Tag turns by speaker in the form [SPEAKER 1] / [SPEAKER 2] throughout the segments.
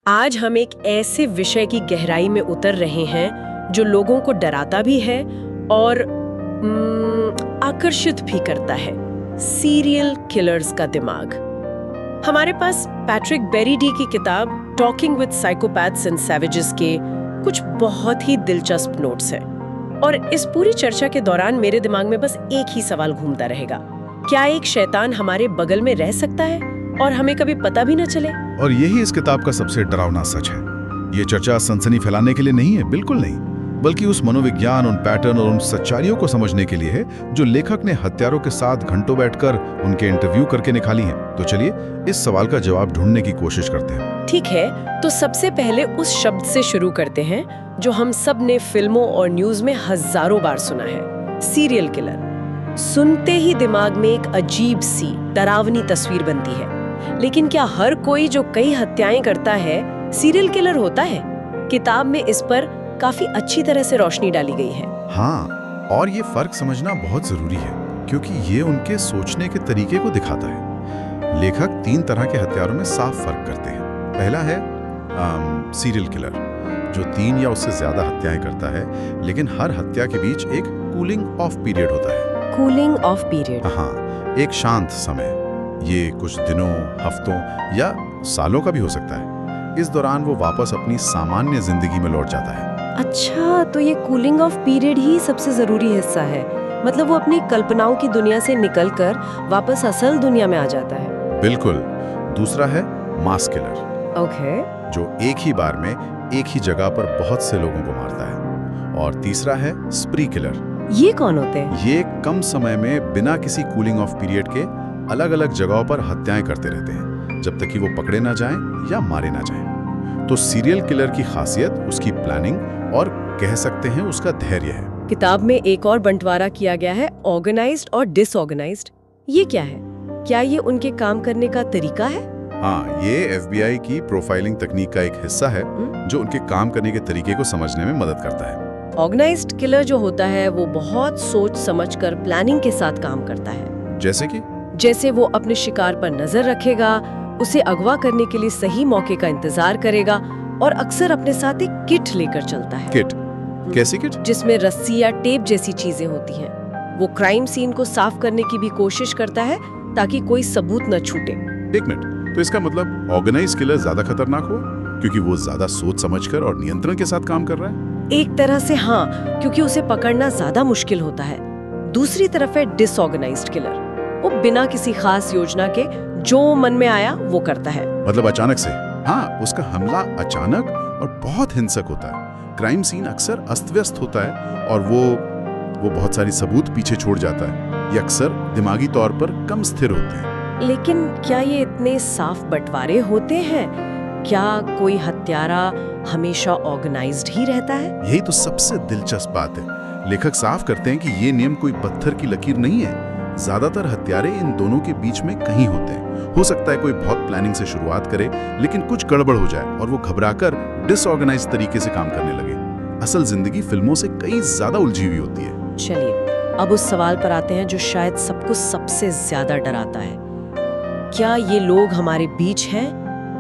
[SPEAKER 1] आज हम एक ऐसे विषय की गहराई में उतर रहे हैं जो लोगों को डराता भी है और आकर्षित भी करता है। सीरियल किलर्स का दिमाग। हमारे पास पैट्रिक बेरीडी की किताब talking with psychopaths and savages के कुछ बहुत ही दिलचस्प नोट्स हैं। और इस पूरी चर्चा के दौरान मेरे दिमाग में बस एक ही सवाल घूमता रहेगा, क्या एक शैतान हमारे बगल में रह सकता है और हमें कभी पता भी न चले?
[SPEAKER 2] और यही इस किताब का सबसे डरावना सच है। ये चर्चा सनसनी फैलाने के लिए नहीं है, बिल्कुल नहीं, बल्कि उस मनोविज्ञान, उन पैटर्न और उन सच्चाइयों को समझने के लिए है जो लेखक ने हत्यारों के साथ घंटों बैठकर उनके इंटरव्यू करके निकाली हैं। तो चलिए इस सवाल का जवाब ढूंढने की कोशिश करते हैं।
[SPEAKER 1] ठीक है, तो सबसे पहले उस शब्द से शुरू करते हैं जो हम सब ने फिल्मों और न्यूज में हजारों बार सुना है, सीरियल किलर। सुनते ही दिमाग में एक अजीब सी डरावनी तस्वीर बनती है। लेकिन क्या हर कोई जो कई हत्याएं करता है सीरियल किलर होता है? किताब में इस पर काफी अच्छी तरह से रोशनी डाली गई है।
[SPEAKER 2] हाँ, और ये फर्क समझना बहुत जरूरी है क्योंकि ये उनके सोचने के तरीके को दिखाता है। लेखक 3 तरह के हत्यारों में साफ फर्क करते हैं। पहला है सीरियल किलर, जो 3 या उससे ज्यादा हत्याएं करता है, लेकिन हर हत्या के बीच एक कूलिंग ऑफ पीरियड होता है।
[SPEAKER 1] Cooling of period?
[SPEAKER 2] हाँ, एक शांत समय, ये कुछ दिनों, हफ्तों या सालों का भी हो सकता है। इस दौरान वो वापस अपनी सामान्य जिंदगी में लौट जाता है।
[SPEAKER 1] अच्छा, तो ये कूलिंग ऑफ पीरियड ही सबसे जरूरी हिस्सा है। मतलब वो अपनी कल्पनाओं की दुनिया से निकलकर वापस असल दुनिया में आ जाता है।
[SPEAKER 2] बिल्कुल। दूसरा है मास किलर।
[SPEAKER 1] ओके।
[SPEAKER 2] जो एक ही बार में एक ही जगह पर बहुत से लोगों को मारता है। और तीसरा है स्प्री किलर।
[SPEAKER 1] ये कौन होते हैं?
[SPEAKER 2] ये कम समय में बिना किसी कूलिंग ऑफ पीरियड के अलग अलग जगहों पर हत्याएं करते रहते हैं, जब तक कि वो पकड़े ना जाएं या मारे ना जाएं। तो सीरियल किलर की खासियत उसकी प्लानिंग और कह सकते हैं उसका धैर्य है।
[SPEAKER 1] किताब में एक और बंटवारा किया गया है, ऑर्गेनाइज्ड और डिसऑर्गेनाइज्ड। ये क्या है? क्या ये उनके काम करने का तरीका है?
[SPEAKER 2] हाँ, ये FBI की प्रोफाइलिंग तकनीक का एक हिस्सा है जो उनके काम करने के तरीके को समझने में मदद करता है।
[SPEAKER 1] ऑर्गेनाइज्ड किलर जो होता है वो बहुत सोच समझकर प्लानिंग के साथ काम करता है। जैसे वो अपने शिकार पर नजर रखेगा, उसे अगवा करने के लिए सही मौके का इंतजार करेगा और अक्सर अपने साथ एक किट लेकर चलता है।
[SPEAKER 2] किट? कैसी किट?
[SPEAKER 1] जिसमें रस्सी या टेप जैसी चीजें होती हैं। वो क्राइम सीन को साफ करने की भी कोशिश करता है ताकि कोई सबूत न छूटे।
[SPEAKER 2] एक मिनट, तो इसका मतलब ऑर्गेनाइज्ड किलर ज्यादा खतरनाक हो क्योंकि वो ज्यादा सोच समझकर और नियंत्रण के साथ काम कर रहा है?
[SPEAKER 1] एक तरह से हाँ, क्योंकि उसे पकड़ना ज्यादा मुश्किल होता है। दूसरी तरफ है डिसऑर्गेनाइज्ड किलर। वो बिना किसी खास योजना के जो मन में आया वो करता है।
[SPEAKER 2] मतलब अचानक से? हाँ, उसका हमला अचानक और बहुत हिंसक होता है। क्राइम सीन अक्सर अस्त व्यस्त होता है और वो बहुत सारी सबूत पीछे छोड़ जाता है। ये अक्सर दिमागी तौर पर कम स्थिर होते हैं।
[SPEAKER 1] लेकिन क्या ये इतने साफ बंटवारे होते हैं? क्या कोई हत्यारा हमेशा ऑर्गेनाइज्ड ही रहता है?
[SPEAKER 2] यही तो सबसे दिलचस्प बात है। लेखक साफ करते हैं कि ये नियम कोई पत्थर की लकीर नहीं है। ज्यादातर हत्यारे इन दोनों के बीच में कहीं होते हैं। हो सकता है कोई बहुत प्लानिंग से शुरुआत करे, लेकिन कुछ गड़बड़ हो जाए और वो घबराकर डिसऑर्गेनाइज्ड तरीके से काम करने लगे। असल जिंदगी फिल्मों से कई ज्यादा उलझी हुई होती है।
[SPEAKER 1] चलिए अब उस सवाल पर आते हैं जो शायद सबको सबसे ज्यादा डराता है। क्या ये लोग हमारे बीच हैं?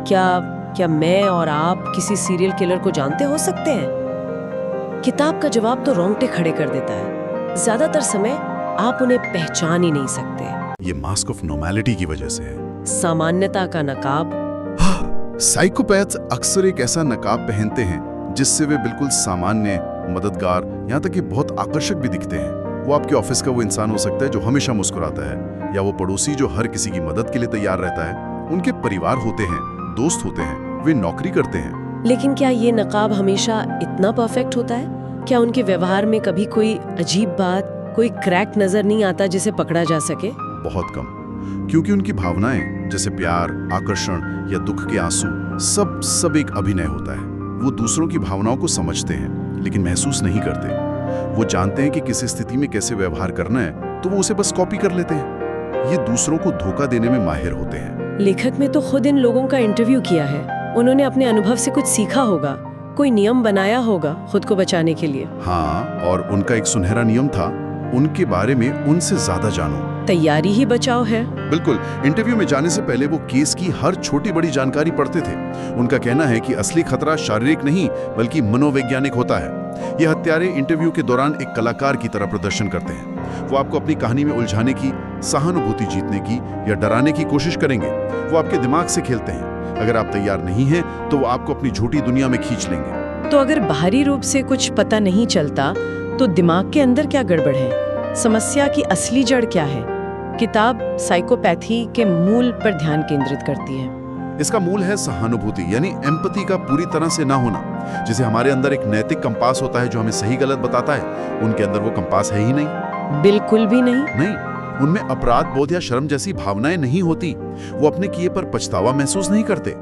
[SPEAKER 1] क्या मैं और आप किसी सीरियल किलर को जानते हो सकते हैं? किताब का जवाब तो रोंगटे खड़े कर देता है। ज्यादातर समय आप उन्हें पहचान ही नहीं सकते।
[SPEAKER 2] ये मास्क ऑफ नॉर्मैलिटी की वजह से है।
[SPEAKER 1] सामान्यता का नकाब।
[SPEAKER 2] साइकोपैथ्स अक्सर एक ऐसा नकाब पहनते हैं जिससे वे बिल्कुल सामान्य, मददगार, यहाँ तक कि बहुत आकर्षक भी दिखते हैं। वो आपके ऑफिस का वो इंसान हो सकता है जो हमेशा मुस्कुराता है, या वो पड़ोसी जो हर किसी की मदद के लिए तैयार रहता है। उनके परिवार होते हैं, दोस्त होते हैं, वे नौकरी करते हैं।
[SPEAKER 1] लेकिन क्या ये नकाब हमेशा इतना परफेक्ट होता है? क्या उनके व्यवहार में कभी कोई अजीब बात, कोई क्रैक नजर नहीं आता जिसे पकड़ा जा सके?
[SPEAKER 2] बहुत कम, क्योंकि उनकी भावनाएं जैसे प्यार, आकर्षण या दुख के आंसू सब एक अभिनय होता है। वो दूसरों की भावनाओं को समझते हैं लेकिन महसूस नहीं करते। वो जानते हैं कि किस स्थिति में कैसे व्यवहार करना है, तो वो उसे बस कॉपी कर लेते हैं। ये दूसरों को धोखा देने में माहिर होते हैं।
[SPEAKER 1] लेखक ने तो खुद इन लोगों का इंटरव्यू किया है। उन्होंने अपने अनुभव से कुछ सीखा होगा, कोई नियम बनाया होगा खुद को बचाने के लिए।
[SPEAKER 2] हाँ, और उनका एक सुनहरा नियम था, उनके बारे में उनसे ज्यादा जानो।
[SPEAKER 1] तैयारी ही बचाव है।
[SPEAKER 2] बिल्कुल, इंटरव्यू में जाने से पहले वो केस की हर छोटी बड़ी जानकारी पढ़ते थे। उनका कहना है कि असली खतरा शारीरिक नहीं बल्कि मनोवैज्ञानिक होता है। ये हत्यारे इंटरव्यू के दौरान एक कलाकार की तरह प्रदर्शन करते हैं। वो आपको अपनी कहानी में उलझाने की, सहानुभूति जीतने की या डराने की कोशिश करेंगे। वो आपके दिमाग से खेलते हैं। अगर आप तैयार नहीं हैं तो वो आपको अपनी झूठी दुनिया में खींच लेंगे।
[SPEAKER 1] तो अगर बाहरी रूप से कुछ पता नहीं चलता तो दिमाग के अंदर क्या गड़बड़ है? समस्या की असली जड़ क्या है? किताब साइकोपैथी के मूल पर ध्यान केंद्रित करती है।
[SPEAKER 2] इसका मूल है सहानुभूति, यानी एम्पैथी का पूरी तरह से ना होना। जैसे हमारे अंदर एक नैतिक कंपास होता है जो हमें सही गलत बताता है, उनके अंदर वो कंपास है ही नहीं।
[SPEAKER 1] बिल्कुल भी नहीं।
[SPEAKER 2] नहीं, उनमें अपराध बोध या शर्म जैसी भावनाएं नहीं होती। वो अपने किए पर पछतावा महसूस नहीं करते।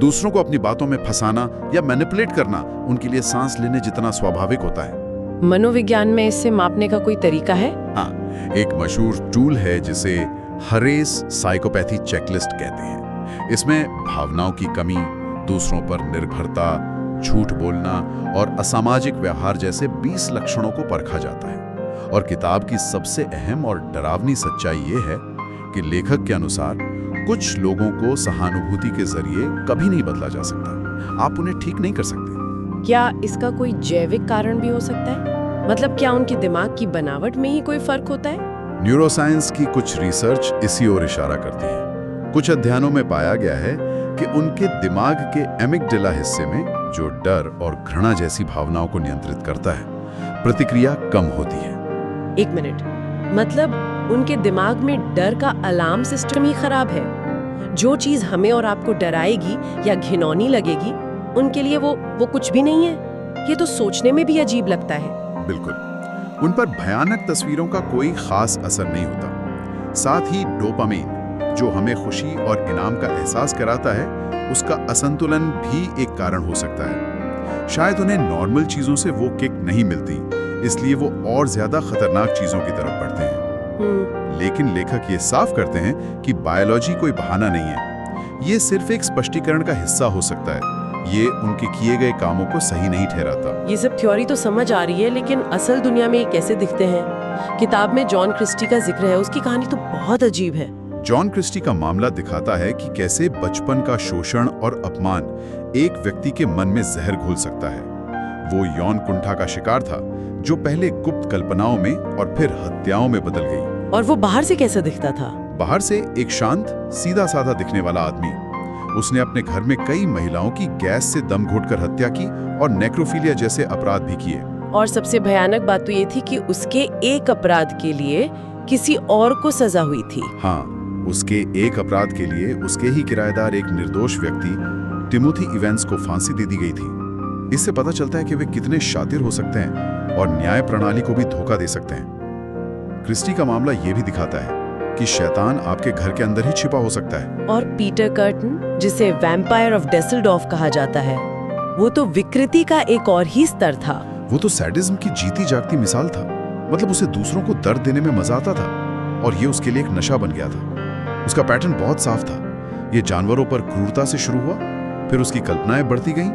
[SPEAKER 2] दूसरों को अपनी बातों में फंसाना या मैनिपुलेट करना उनके लिए सांस लेने जितना स्वाभाविक होता है।
[SPEAKER 1] मनोविज्ञान में इसे मापने का कोई तरीका है?
[SPEAKER 2] हाँ, एक मशहूर टूल है जिसे हरेस साइकोपैथी चेकलिस्ट कहते हैं। इसमें भावनाओं की कमी, दूसरों पर निर्भरता, झूठ बोलना और असामाजिक व्यवहार जैसे 20 लक्षणों को परखा जाता है। और किताब की सबसे अहम और डरावनी सच्चाई ये है कि लेखक के अनुसार कुछ लोगों को सहानुभूति के जरिए कभी नहीं बदला जा सकता। आप उन्हें ठीक नहीं कर सकते।
[SPEAKER 1] क्या इसका कोई जैविक कारण भी हो सकता है? मतलब क्या उनके दिमाग की बनावट में ही कोई फर्क होता है?
[SPEAKER 2] न्यूरोसाइंस की कुछ रिसर्च इसी ओर इशारा करती है। कुछ अध्ययनों में पाया गया है कि उनके दिमाग के एमिगडाला हिस्से में, जो डर और घृणा जैसी भावनाओं को नियंत्रित करता है, प्रतिक्रिया कम होती है।
[SPEAKER 1] एक मिनट, मतलब उनके दिमाग में डर का अलार्म सिस्टम ही खराब है। जो चीज हमें और आपको डराएगी या घिनौनी लगेगी, उनके लिए वो कुछ भी नहीं है। ये तो सोचने में भी अजीब लगता है।
[SPEAKER 2] बिल्कुल, उन पर भयानक तस्वीरों का कोई खास असर नहीं होता। साथ ही डोपामिन, जो हमें खुशी और इनाम का एहसास कराता है, उसका असंतुलन भी एक कारण हो सकता है। शायद उन्हें नॉर्मल चीजों से वो किक नहीं मिलती, इसलिए वो और ज्यादा खतरनाक चीजों की तरफ बढ़ते हैं। लेकिन लेखक ये साफ करते हैं कि बायोलॉजी कोई बहाना नहीं है। ये सिर्फ एक स्पष्टीकरण का हिस्सा हो सकता है। ये उनके किए गए कामों को सही नहीं ठहराता।
[SPEAKER 1] ये सब थ्योरी तो समझ आ रही है, लेकिन असल दुनिया में ये कैसे दिखते हैं? किताब में जॉन क्रिस्टी का जिक्र है। उसकी कहानी तो बहुत अजीब है।
[SPEAKER 2] जॉन क्रिस्टी का मामला दिखाता है कि कैसे बचपन का शोषण और अपमान एक व्यक्ति के मन में जहर घोल सकता है। वो यौन कुंठा का शिकार था, जो पहले गुप्त कल्पनाओं में और फिर हत्याओं में बदल गई।
[SPEAKER 1] और वो बाहर से कैसा दिखता था?
[SPEAKER 2] बाहर से एक शांत, सीधा साधा दिखने वाला आदमी। उसने अपने घर में कई महिलाओं की गैस से दम घोटकर हत्या की और नेक्रोफिलिया जैसे अपराध भी किए।
[SPEAKER 1] और सबसे भयानक बात तो ये थी कि उसके एक अपराध के लिए किसी और को सजा हुई थी।
[SPEAKER 2] हाँ, उसके एक अपराध के लिए उसके ही किराएदार एक निर्दोष व्यक्ति टिमोथी इवेंस को फांसी दे दी गई थी। इससे पता चलता है कि वे कितने शातिर हो सकते हैं और न्याय प्रणाली को भी धोखा दे सकते हैं। क्रिस्टी का मामला ये भी दिखाता है कि शैतान आपके घर के अंदर ही छिपा हो सकता है।
[SPEAKER 1] और पीटर कर्टन, जिसे वैम्पायर ऑफ डेसल्डॉर्फ कहा जाता है, वो तो विकृति का एक और ही स्तर था।
[SPEAKER 2] वो तो सैडिज्म की जीती जागती मिसाल था। मतलब उसे दूसरों को दर्द देने में मजा आता था और ये उसके लिए एक नशा बन गया था। उसका पैटर्न बहुत साफ था। ये जानवरों पर क्रूरता से शुरू हुआ, फिर उसकी कल्पनाएं बढ़ती गईं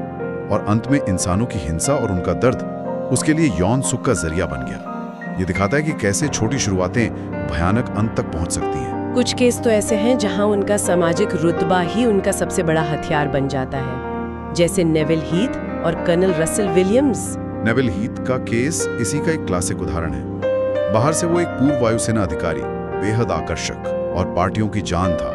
[SPEAKER 2] और अंत में इंसानों की हिंसा और उनका दर्द उसके लिए यौन सुख का जरिया बन गया। ये दिखाता है कि कैसे छोटी शुरुआतें भयानक अंत तक पहुंच सकती हैं।
[SPEAKER 1] कुछ केस तो ऐसे हैं जहां उनका सामाजिक रुतबा ही उनका सबसे बड़ा हथियार बन जाता है, जैसे नेविल हीथ और colonel Russell Williams.
[SPEAKER 2] Neville Heath का केस इसी का एक क्लासिक उदाहरण है। बाहर से वो एक पूर्व वायुसेना अधिकारी, बेहद आकर्षक और पार्टियों की जान था।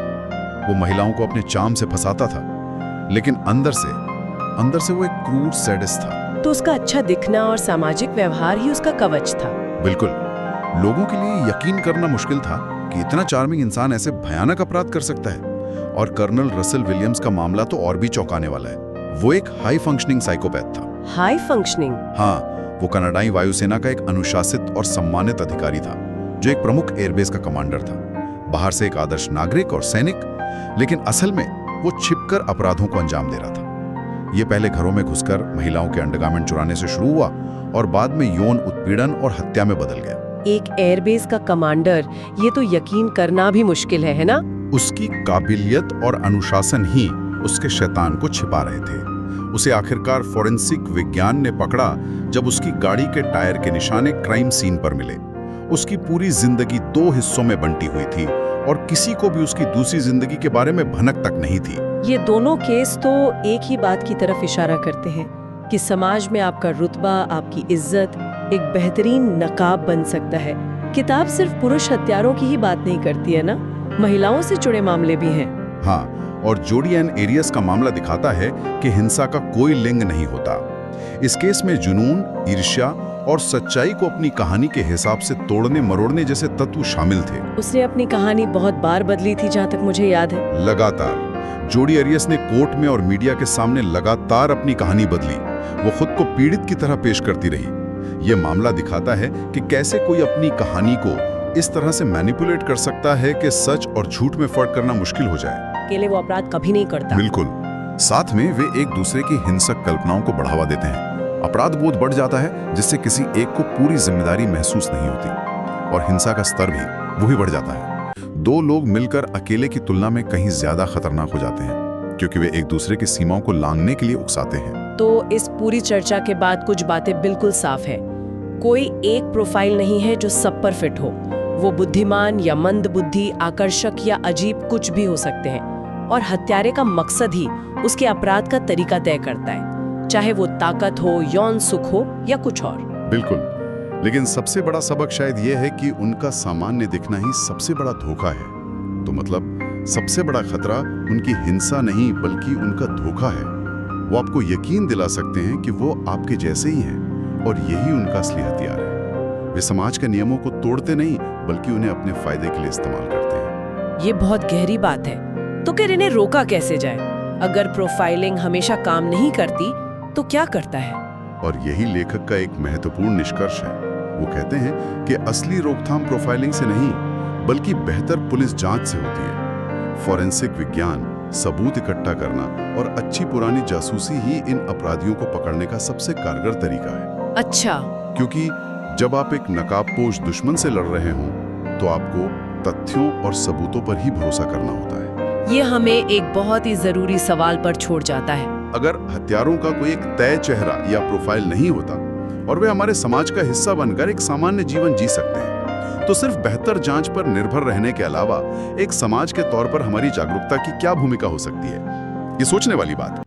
[SPEAKER 2] वो महिलाओं को अपने चार्म से फंसाता था, लेकिन अंदर से वो एक क्रूर सैडिस्ट था।
[SPEAKER 1] तो उसका अच्छा दिखना और सामाजिक व्यवहार ही उसका कवच था।
[SPEAKER 2] बिल्कुल, लोगों के लिए यकीन करना मुश्किल था कि इतना चार्मिंग इंसान ऐसे भयानक अपराध कर सकता है। और कर्नल रसेल विलियम्स का मामला तो और भी चौंकाने वाला है। वो एक हाई फंक्शनिंग साइकोपैथ था।
[SPEAKER 1] High functioning?
[SPEAKER 2] हाँ, वो कनाडाई वायुसेना का एक अनुशासित और सम्मानित अधिकारी था, जो एक प्रमुख एयरबेस का कमांडर था। बाहर से एक आदर्श नागरिक और सैनिक, लेकिन असल में वो छिपकर अपराधों को अंजाम दे रहा था। ये पहले घरों में घुसकर महिलाओं के अंडरगारमेंट चुराने से शुरू हुआ और बाद में यौन उत्पीड़न और हत्या में बदल गया।
[SPEAKER 1] एक एयरबेस का कमांडर, ये तो यकीन करना भी मुश्किल है ना?
[SPEAKER 2] उसकी काबिलियत और अनुशासन ही उसके शैतान को छिपा रहे थे। उसे आखिरकार फोरेंसिक विज्ञान ने पकड़ा जब उसकी गाड़ी के टायर के निशाने क्राइम सीन पर मिले। उसकी पूरी जिंदगी 2 हिस्सों में बंटी हुई थी और किसी को भी उसकी दूसरी जिंदगी के बारे में भनक तक नहीं थी।
[SPEAKER 1] ये दोनों केस तो एक ही बात की तरफ इशारा करते हैं कि समाज में आपका रुतबा, आपकी इज्जत एक बेहतरीन नकाब बन सकता है। किताब सिर्फ पुरुष हत्यारों की ही बात नहीं करती है ना, महिलाओं से जुड़े मामले भी हैं।
[SPEAKER 2] हाँ, और जोडी एंड एरियस का मामला दिखाता है कि हिंसा का कोई लिंग नहीं होता। इस केस में जुनून, ईर्ष्या और सच्चाई को अपनी कहानी के हिसाब से तोड़ने मरोड़ने जैसे तत्व शामिल थे।
[SPEAKER 1] उसने अपनी कहानी बहुत बार बदली थी, जहाँ तक मुझे याद है।
[SPEAKER 2] लगातार जोडी एरियस ने कोर्ट में और मीडिया के सामने लगातार अपनी कहानी बदली। वो खुद को पीड़ित की तरह पेश करती रही। ये मामला दिखाता है कि कैसे कोई अपनी कहानी को इस तरह से मैनिपुलेट कर सकता है कि सच और झूठ में फर्क करना मुश्किल हो जाए।
[SPEAKER 1] अकेले वो अपराध कभी नहीं करता।
[SPEAKER 2] बिल्कुल। साथ में वे एक दूसरे की हिंसक कल्पनाओं को बढ़ावा देते हैं। अपराध बोध बढ़ जाता है, जिससे किसी एक को पूरी जिम्मेदारी महसूस नहीं होती, और हिंसा का स्तर भी वही बढ़ जाता है। 2 लोग मिलकर अकेले की तुलना में कहीं ज्यादा खतरनाक हो जाते हैं, क्योंकि वे एक दूसरे की सीमाओं को लांघने के लिए उकसाते हैं।
[SPEAKER 1] तो इस पूरी चर्चा के बाद कुछ बातें बिल्कुल साफ है। कोई एक प्रोफाइल नहीं है जो सब पर फिट हो। वो बुद्धिमान या मंद बुद्धि, आकर्षक या अजीब कुछ भी हो सकते हैं, और हत्यारे का मकसद ही उसके अपराध का तरीका तय करता है, चाहे वो ताकत हो, यौन सुख हो या कुछ और।
[SPEAKER 2] बिल्कुल। लेकिन सबसे बड़ा सबक शायद ये है कि उनका सामान्य दिखना ही सबसे बड़ा धोखा है। तो मतलब सबसे बड़ा खतरा उनकी हिंसा नहीं, बल्कि उनका धोखा है। वो आपको यकीन दिला सकते हैं कि वो आपके जैसे ही हैं, और यही उनका असली हथियार है। वे समाज के नियमों को तोड़ते नहीं, बल्कि उन्हें अपने फायदे के लिए इस्तेमाल करते हैं।
[SPEAKER 1] ये बहुत गहरी बात है। तो फिर इन्हें रोका कैसे जाए? अगर प्रोफाइलिंग हमेशा काम नहीं करती, तो क्या करता है?
[SPEAKER 2] और यही लेखक का एक महत्वपूर्ण निष्कर्ष है। वो कहते हैं कि असली रोकथाम प्रोफाइलिंग से नहीं, बल्कि बेहतर पुलिस जांच से होती है। फॉरेंसिक विज्ञान, सबूत इकट्ठा करना और अच्छी पुरानी जासूसी ही इन अपराधियों को पकड़ने का सबसे कारगर तरीका है।
[SPEAKER 1] अच्छा।
[SPEAKER 2] क्योंकि जब आप एक नकाबपोश दुश्मन से लड़ रहे हों, तो आपको तथ्यों और सबूतों पर ही भरोसा करना होता है।
[SPEAKER 1] ये हमें एक बहुत ही जरूरी सवाल पर छोड़ जाता है।
[SPEAKER 2] अगर हत्यारों का कोई एक तय चेहरा या प्रोफाइल नहीं होता और वे हमारे समाज का हिस्सा बनकर एक सामान्य जीवन जी सकते हैं, तो सिर्फ बेहतर जांच पर निर्भर रहने के अलावा एक समाज के तौर पर हमारी जागरूकता की क्या भूमिका हो सकती है? ये सोचने वाली बात है।